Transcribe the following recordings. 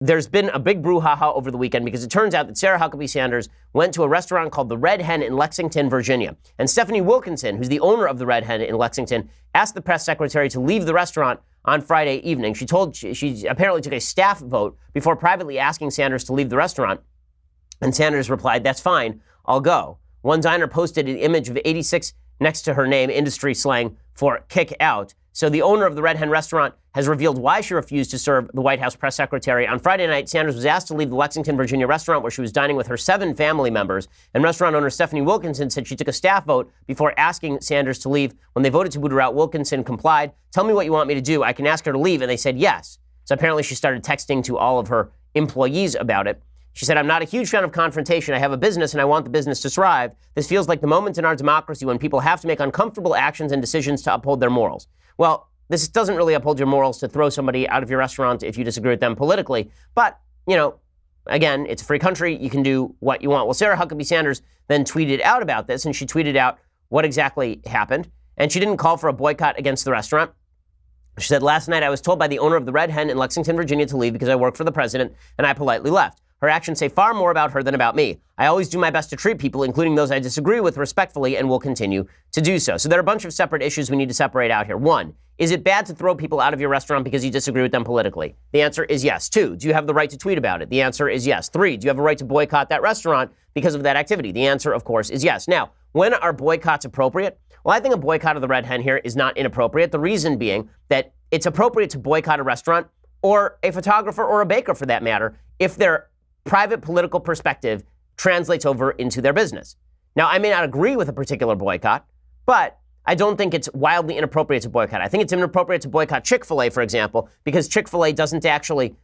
there's been a big brouhaha over the weekend because it turns out that Sarah Huckabee Sanders went to a restaurant called the Red Hen in Lexington, Virginia. And Stephanie Wilkinson, who's the owner of the Red Hen in Lexington, asked the press secretary to leave the restaurant on Friday evening. She apparently took a staff vote before privately asking Sanders to leave the restaurant. And Sanders replied, "That's fine, I'll go." One diner posted an image of 86 next to her name, industry slang for kick out. So the owner of the Red Hen restaurant has revealed why she refused to serve the White House press secretary. On Friday night, Sanders was asked to leave the Lexington, Virginia restaurant where she was dining with her 7 family members. And restaurant owner Stephanie Wilkinson said she took a staff vote before asking Sanders to leave. When they voted to boot her out, Wilkinson complied. "Tell me what you want me to do. I can ask her to leave." And they said yes. So apparently she started texting to all of her employees about it. She said, "I'm not a huge fan of confrontation. I have a business and I want the business to thrive. This feels like the moment in our democracy when people have to make uncomfortable actions and decisions to uphold their morals." Well, this doesn't really uphold your morals to throw somebody out of your restaurant if you disagree with them politically. But, again, it's a free country. You can do what you want. Well, Sarah Huckabee Sanders then tweeted out about this, and she tweeted out what exactly happened. And she didn't call for a boycott against the restaurant. She said, "Last night I was told by the owner of the Red Hen in Lexington, Virginia to leave because I work for the president, and I politely left. Her actions say far more about her than about me. I always do my best to treat people, including those I disagree with, respectfully and will continue to do so." So there are a bunch of separate issues we need to separate out here. 1, is it bad to throw people out of your restaurant because you disagree with them politically? The answer is yes. 2, do you have the right to tweet about it? The answer is yes. 3, do you have a right to boycott that restaurant because of that activity? The answer, of course, is yes. Now, when are boycotts appropriate? Well, I think a boycott of the Red Hen here is not inappropriate. The reason being that it's appropriate to boycott a restaurant or a photographer or a baker, for that matter, if their private political perspective translates over into their business. Now, I may not agree with a particular boycott, but I don't think it's wildly inappropriate to boycott. I think it's inappropriate to boycott Chick-fil-A, for example, because Chick-fil-A doesn't actually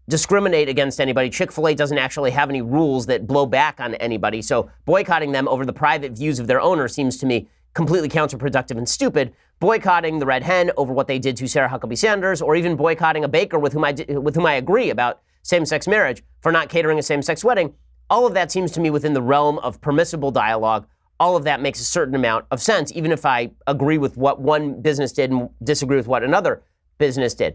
discriminate against anybody. Chick-fil-A doesn't actually have any rules that blow back on anybody. So boycotting them over the private views of their owner seems to me completely counterproductive and stupid. Boycotting the Red Hen over what they did to Sarah Huckabee Sanders, or even boycotting a baker with whom I agree about same-sex marriage for not catering a same-sex wedding, all of that seems to me within the realm of permissible dialogue. All of that makes a certain amount of sense, even if I agree with what one business did and disagree with what another business did.